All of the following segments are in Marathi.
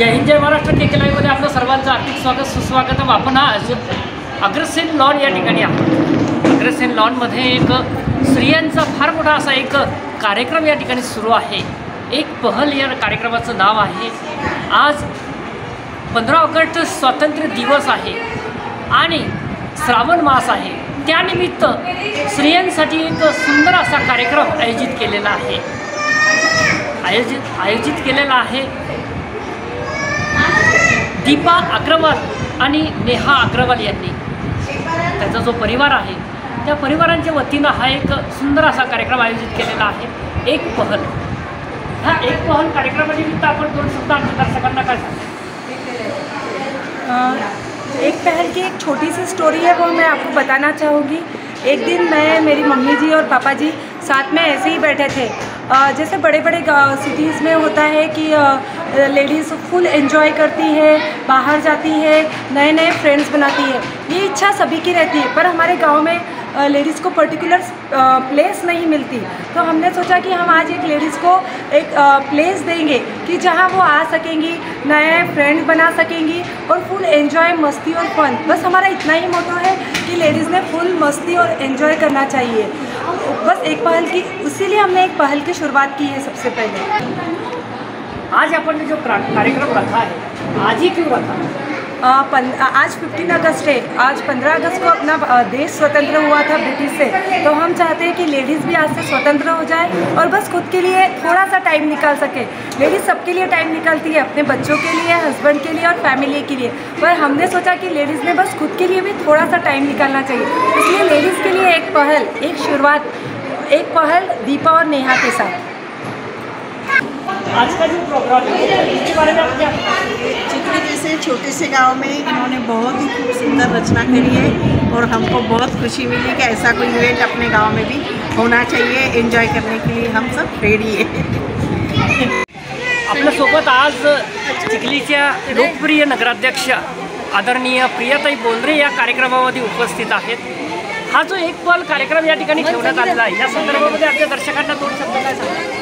जय हिंद, जय महाराष्ट्र. के लाईव्हमध्ये आपलं सर्वांचं हार्दिक स्वागत सुस्वागतम. आपण आज अग्रसेन लॉन या ठिकाणी आहोत. अग्रसेन लॉनमध्ये एक स्त्रियांचा फार मोठा असा एक कार्यक्रम या ठिकाणी सुरू आहे. एक पहल या कार्यक्रमाचं नाव आहे. आज 15 ऑगस्ट स्वातंत्र्य दिवस आहे आणि श्रावण मास आहे. त्यानिमित्त स्त्रियांसाठी एक सुंदर असा कार्यक्रम आयोजित केलेला आहे. दीपा अग्रवाल आणि नेहा अग्रवाल यांनी त्याचा जो परिवार आहे त्या परिवारांच्या वतीनं हा एक सुंदर असा कार्यक्रम आयोजित केलेला आहे. एक पहल. ह्या एक पहल कार्यक्रमानिमित्त आपण दोन शब्द आमच्या दर्शकांना काय सांगू? एक पहल की एक छोटी सी स्टोरी है, वो मैं आपको बताना चाहूँगी. एक दिन मैं, मेरी मम्मी जी और पापा जी साथ में ऐसे ही बैठे थे. जैसे बड़े बड़े सिटीज़ में होता है कि लेडीज़ फुल एंजॉय करती है, बाहर जाती है, नए नए फ्रेंड्स बनाती है. ये इच्छा सभी की रहती है, पर हमारे गांव में लेडीज़ को पर्टिकुलर प्लेस नहीं मिलती. तो हमने सोचा कि हम आज एक लेडीज़ को एक प्लेस देंगे कि जहां वो आ सकेंगी, नए फ्रेंड्स बना सकेंगी और फुल एंजॉय, मस्ती और फन. बस हमारा इतना ही मोटो है कि लेडीज़ ने फुल मस्ती और एंजॉय करना चाहिए. बस एक पहल की, इसीलिए हमने एक पहल की शुरुआत की है. सबसे पहले आज अपन ने जो कार्यक्रम रखा है, आज ही क्यों रखा? आज 15 अगस्त है. आज 15 अगस्त को अपना देश स्वतंत्र हुआ था ब्रिटिश से. तो हम चाहते हैं कि लेडीज़ भी आज से स्वतंत्र हो जाए और बस खुद के लिए थोड़ा सा टाइम निकाल सके. लेडीज़ सबके लिए टाइम निकालती है, अपने बच्चों के लिए, हस्बैंड के लिए और फैमिली के लिए. पर हमने सोचा कि लेडीज़ ने बस खुद के लिए भी थोड़ा सा टाइम निकालना चाहिए. इसलिए लेडीज़ के लिए एक पहल, एक शुरुआत, एक पहल दीपा और नेहा के साथ. आज का जो प्रोग्राम है इसके बारे में आप क्या? चिखली जैसे छोटे से गांव में इन्होंने बहुत ही खूब सुंदर रचना करी है और हमको बहुत खुशी मिली कि ऐसा कोई इवेंट अपने गांव में भी होना चाहिए. एंजॉय करने के लिए हम सब रेडी है. आपल्यासोबत आज चिखलीच्या लोकप्रिय नगराध्यक्ष आदरणीय प्रियाताई बोंद्रे या कार्यक्रमामध्ये उपस्थित आहेत. हा जो एक पहल कार्यक्रम या ठिकाणी ठेवण्यात आलेला आहे, या संदर्भामध्ये आपल्या दर्शकांना दोन शब्द काय सांगा?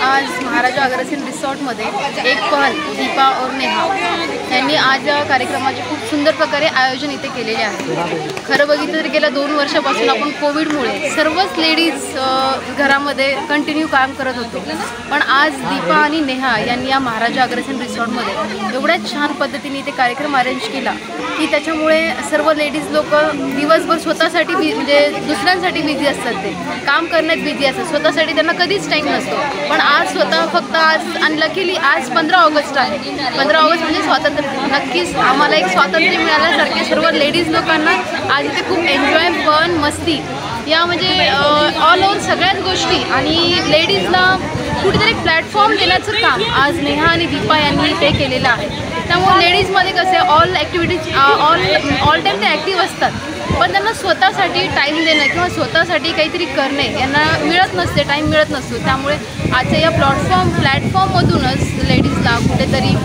आज महाराजा अग्रसेन रिसॉर्टमध्ये एक पहल दीपा और नेहा यांनी आज कार्यक्रमाचे खूप सुंदर प्रकारे आयोजन इथे केलेले आहे. खरं बघितलं तर गेल्या 2 वर्षापासून आपण कोविडमुळे सर्वच लेडीज घरामध्ये कंटिन्यू काम करत होतो. पण आज दीपा आणि नेहा यांनी या महाराजा अग्रसेन रिसॉर्टमध्ये एवढ्या छान पद्धतीने इथे कार्यक्रम अरेंज केला की त्याच्यामुळे सर्व लेडीज लोक दिवसभर स्वतःसाठी म्हणजे दुसऱ्यांसाठी बिझी असतात. ते काम करण्यात बिझी असतात, स्वतःसाठी त्यांना कधीच टाईम नसतो. पण आज स्वतः फक्त आज आणि लकीली आज 15 ऑगस्ट आहे. 15 ऑगस्ट म्हणजे स्वातंत्र्य. नक्कीच आम्हाला एक स्वातंत्र्य मिळाल्यासारखे सर्व लेडीज लोकांना आज इथे खूप एन्जॉय, फन, मस्ती या म्हणजे ऑल ओव्हर सगळ्याच गोष्टी आणि लेडीजला कुठेतरी प्लॅटफॉर्म देण्याचं काम आज नेहा आणि दीपा यांनी ते केलेलं आहे. त्यामुळे लेडीजमध्ये कसे ऑल ॲक्टिव्हिटीज ऑल टाईम ते ॲक्टिव्ह असतात, पण त्यांना स्वतःसाठी टाईम देणं किंवा स्वतःसाठी काहीतरी करणे यांना मिळत नसते, टाईम मिळत नसतो. त्यामुळे आजच्या या प्लॅटफॉर्ममधूनच लेडीजला कुठेतरी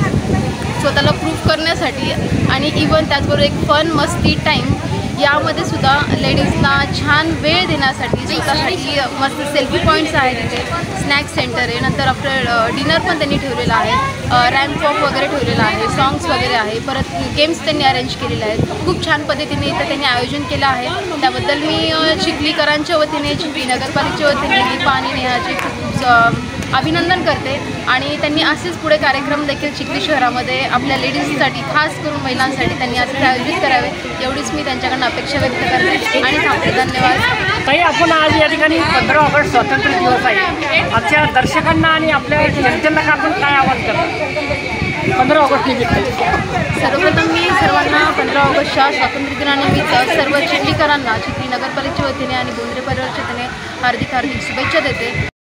स्वतःला प्रूव्ह करण्यासाठी आणि इवन त्याचबरोबर एक फन, मस्ती, टाईम यामध्ये सुद्धा लेडीजला छान वेळ देण्यासाठी स्वतःसाठी मस्त सेल्फी पॉईंट्स आहेत, तिथे स्नॅक्स सेंटर आहे, नंतर आपलं डिनर पण त्यांनी ठेवलेलं आहे, रॅम्प वॉक वगैरे ठेवलेलं आहे, सॉंग्स वगैरे आहे, परत गेम्स त्यांनी अरेंज केलेले आहेत. खूप छान पद्धतीने इथं त्यांनी आयोजन केलं आहे. त्याबद्दल मी चिखलीकरांच्या वतीने, चिखली नगरपालिकेच्या वतीने दीपा आणि नेहाचे खूप अभिनंदन करते आणि त्यांनी असेच पुढे कार्यक्रम देखील चिखली शहरामध्ये आपल्या लेडीजसाठी, खास करून महिलांसाठी त्यांनी असे आयोजित करावे एवढीच मी त्यांच्याकडनं अपेक्षा व्यक्त करते आणि थांबते. धन्यवाद. ताई, आपण आज या ठिकाणी 15 ऑगस्ट स्वातंत्र्य दिवस आहे. आजच्या दर्शकांना आणि आपल्या जनतेला आपण काय आवाहन करतो 15 ऑगस्ट निमित्त? सर्वप्रथम मी सर्वांना 15 ऑगस्टच्या स्वातंत्र्य दिनानिमित्त सर्व चिखलीकरांना, चिखली नगरपालिकेच्या वतीने आणि बोंद्रे परिवाराच्या वतीने हार्दिक शुभेच्छा देते.